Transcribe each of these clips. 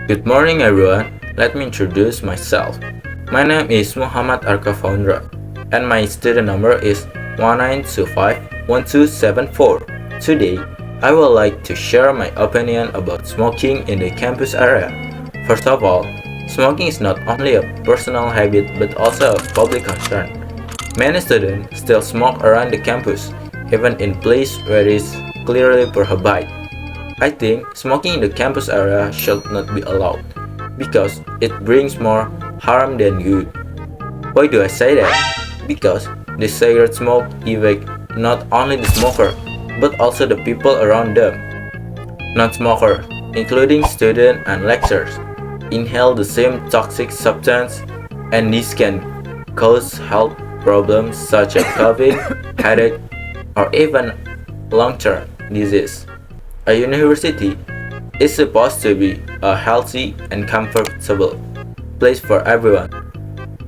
Good morning everyone, let me introduce myself. My name is Muhammad Arka Faundra and my student number is 19251274. Today, I would like to share my opinion about smoking in the campus area. First of all, smoking is not only a personal habit but also a public concern. Many students still smoke around the campus, even in places where it is clearly prohibited. I think smoking in the campus area should not be allowed because it brings more harm than good. Why do I say that? Because the cigarette smoke affects not only the smoker but also the people around them. Non-smokers, including students and lecturers, inhale the same toxic substance and this can cause health problems such as coughing, headache, or even long-term disease. A university is supposed to be a healthy and comfortable place for everyone,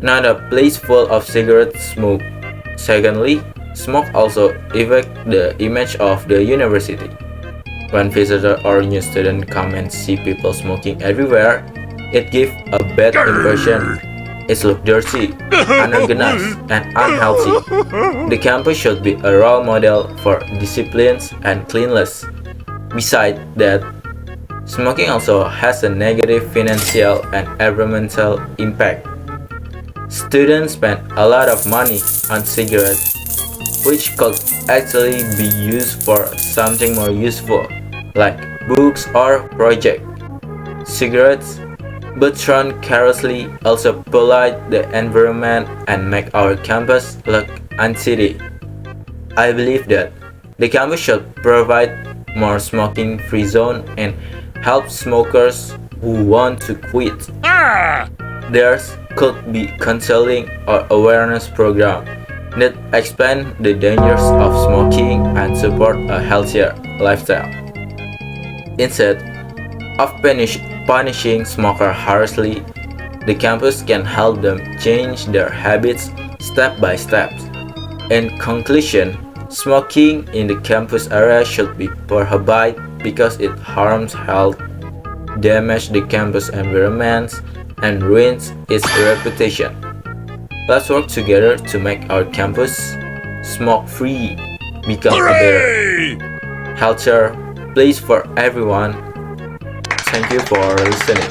not a place full of cigarette smoke. Secondly, smoke also affects the image of the university. When visitors or new students come and see people smoking everywhere, it gives a bad impression. It looks dirty, unorganized, and unhealthy. The campus should be a role model for discipline and cleanliness. Besides that, smoking also has a negative financial and environmental impact. Students spend a lot of money on cigarettes, which could actually be used for something more useful, like books or projects. Cigarettes, but thrown carelessly, also pollute the environment and make our campus look untidy. I believe that the campus should provide more smoking-free zone and help smokers who want to quit. There could be counseling or awareness program that explain the dangers of smoking and support a healthier lifestyle. Instead of punishing smokers harshly, the campus can help them change their habits step by step. In conclusion, smoking in the campus area should be prohibited because it harms health, damages the campus environment, and ruins its reputation. Let's work together to make our campus smoke-free, become a better, healthier place for everyone. Thank you for listening.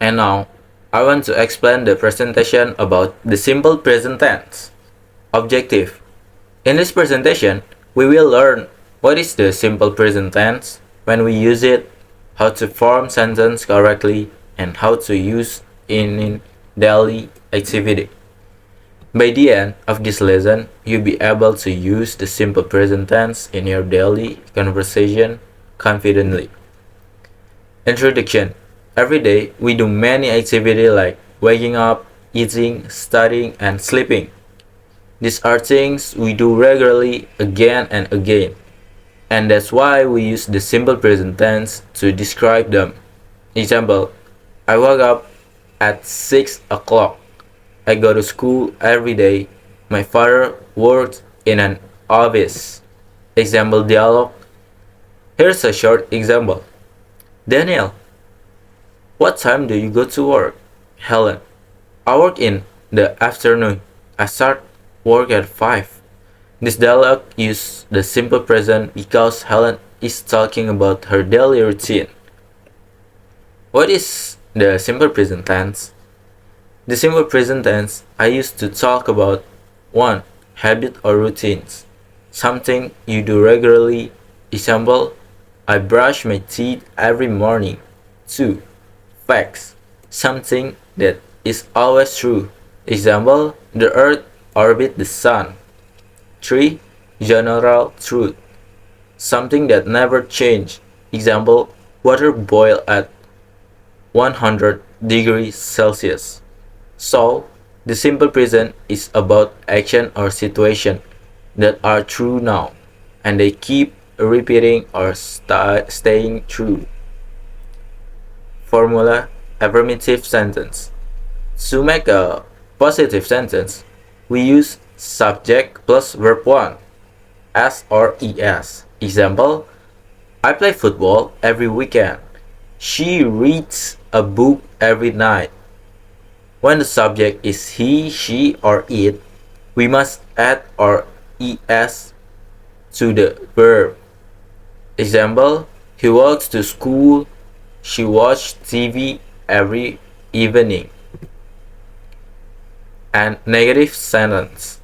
And now, I want to explain the presentation about the simple present tense. Objective. In this presentation, we will learn what is the simple present tense, when we use it, how to form sentence correctly, and how to use it in daily activity. By the end of this lesson, you'll be able to use the simple present tense in your daily conversation confidently. Introduction. Every day, we do many activities like waking up, eating, studying, and sleeping. These are things we do regularly again and again. And that's why we use the simple present tense to describe them. Example, I woke up at 6 o'clock. I go to school every day. My father works in an office. Example dialogue. Here's a short example. Daniel, what time do you go to work? Helen, I work in the afternoon. I start work at 5. This dialogue uses the simple present because Helen is talking about her daily routine. What is the simple present tense? The simple present tense I used to talk about 1. Habit or routines. Something you do regularly. Example, I brush my teeth every morning. 2. Facts. Something that is always true. Example, the earth orbits the sun. 3. General truth. Something that never changes. Example, water boils at 100 degrees Celsius. So, the simple present is about action or situation that are true now, and they keep repeating or staying true. Formula: affirmative sentence. To make a positive sentence, we use subject plus verb 1. S or ES. Example, I play football every weekend. She reads a book every night. When the subject is he, she, or it, we must add or es to the verb. Example, he walks to school. She watches TV every evening. And negative sentence.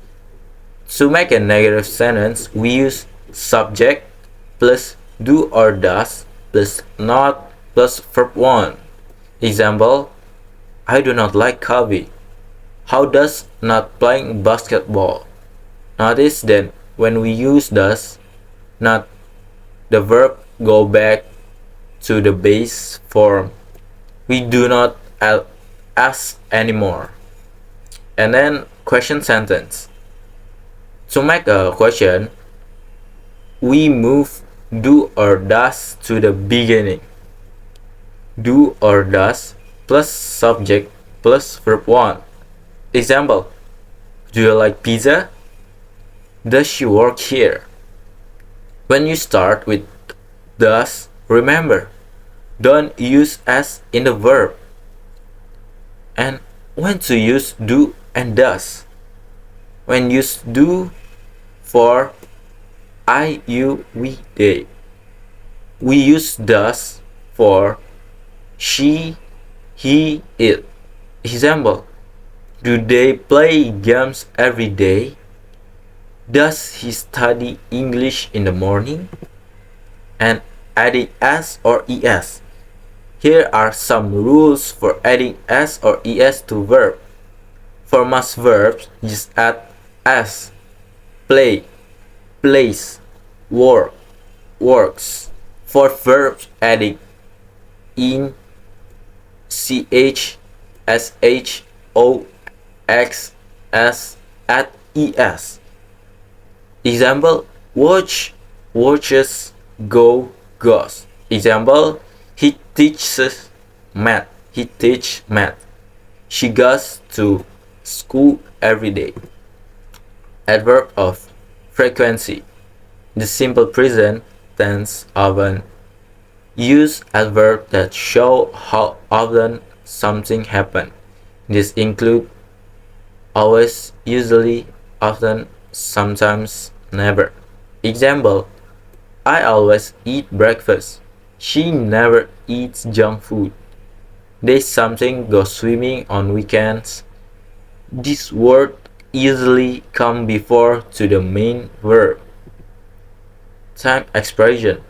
To make a negative sentence, we use subject plus do or does plus not plus verb 1. Example, I do not like coffee. How does not playing basketball? Notice that when we use does, not, the verb go back to the base form. We do not ask anymore. And then question sentence. To make a question, we move do or does to the beginning. Do or does plus subject plus verb 1. Example, do you like pizza? Does she work here? When you start with does, remember, don't use as in the verb. And when to use do and does. When use do for I, you, we, they. We use does for she, he, it. Example, do they play games every day? Does he study English in the morning? And adding s or es. Here are some rules for adding s or es to verb. For most verbs, just add s. Play, plays, work, works. For verbs, adding in, ch, sh, o, x, s, add es. Example, watch, watches, go, goes. Example, he teaches math. He teaches math. She goes to school every day. Adverb of frequency. The simple present tense often use adverbs that show how often something happens. These include always, usually, often, sometimes, never. Example, I always eat breakfast. She never eats junk food. They something go swimming on weekends. This word usually come before to the main verb. Time expression.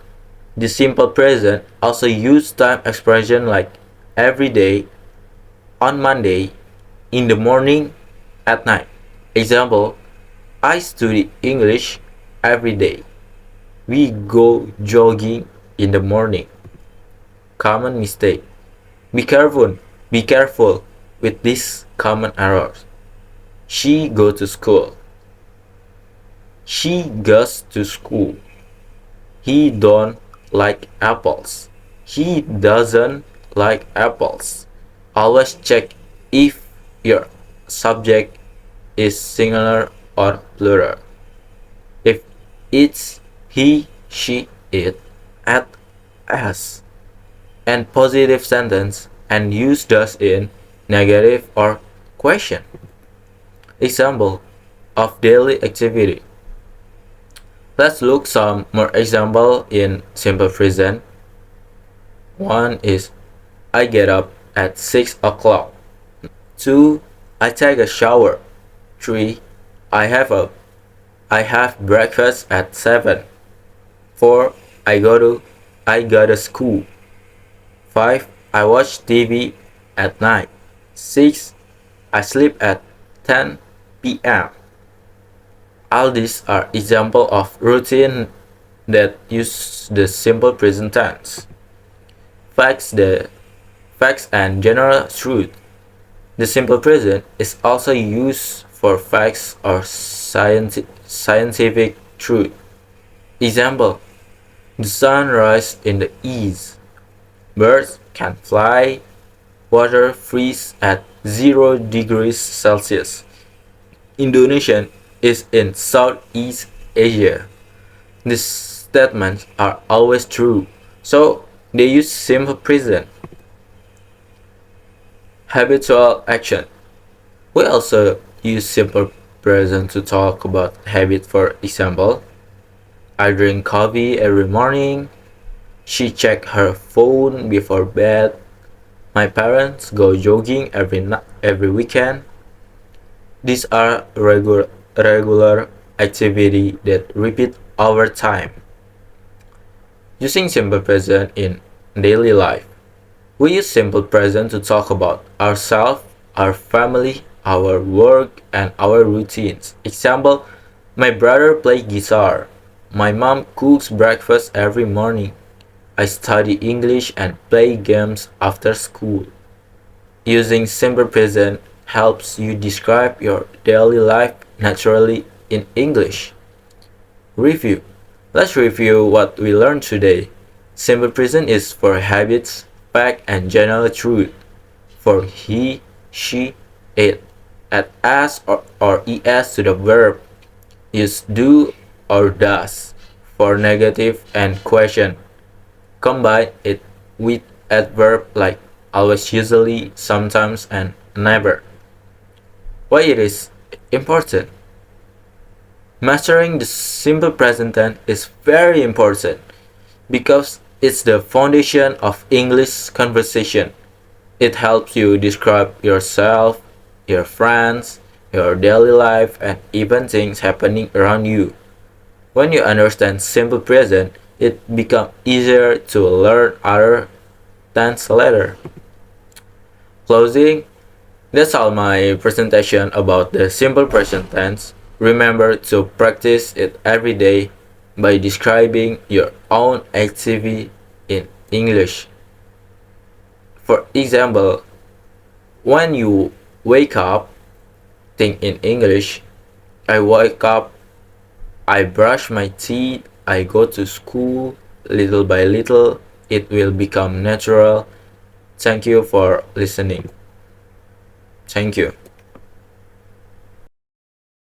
The simple present also use time expression like every day, on Monday, in the morning, at night. Example, I study English every day. We go jogging in the morning. Common mistake. Be careful with these common errors. She go to school. She goes to school. He don't like apples. He doesn't like apples. Always check if your subject is singular or plural. If it's he, she, it, add s and positive sentence and use does in negative or question. Example of daily activity. Let's look some more example in simple present. One is I get up at 6 o'clock. 2. I take a shower. 3. I have breakfast at 7. 4. I go to school. 5. I watch TV at night. 6. I sleep at 10 p.m. All these are examples of routine that use the simple present tense. Facts and general truth. The simple present is also used for facts or scientific truth. Example, the sun rises in the east. Birds can fly. Water freezes at 0 degrees Celsius. Indonesia is in Southeast Asia. These statements are always true, so they use simple present. Habitual action. We also use simple present to talk about habit. For example, I drink coffee every morning. She checked her phone before bed. My parents go jogging every weekend. These are regular activity that repeat over time. Using simple present in daily life. We use simple present to talk about ourselves, our family, our work, and our routines. Example, my brother plays guitar. My mom cooks breakfast every morning. I study English and play games after school. Using simple present helps you describe your daily life naturally in English. Review. Let's review what we learned today. Simple present is for habits, fact, and general truth. For he, she, it. Add as or es to the verb. Use do or does for negative and question. Combine it with adverb like always, usually, sometimes, and never. Why it is important? Mastering the simple present tense is very important because it's the foundation of English conversation. It helps you describe yourself, your friends, your daily life, and even things happening around you. When you understand simple present, it becomes easier to learn other tense later. Closing. That's all my presentation about the simple present tense. Remember to practice it every day by describing your own activity in English. For example, when you wake up, think in English. I wake up, I brush my teeth, I go to school. Little by little, it will become natural. Thank you for listening. Thank you.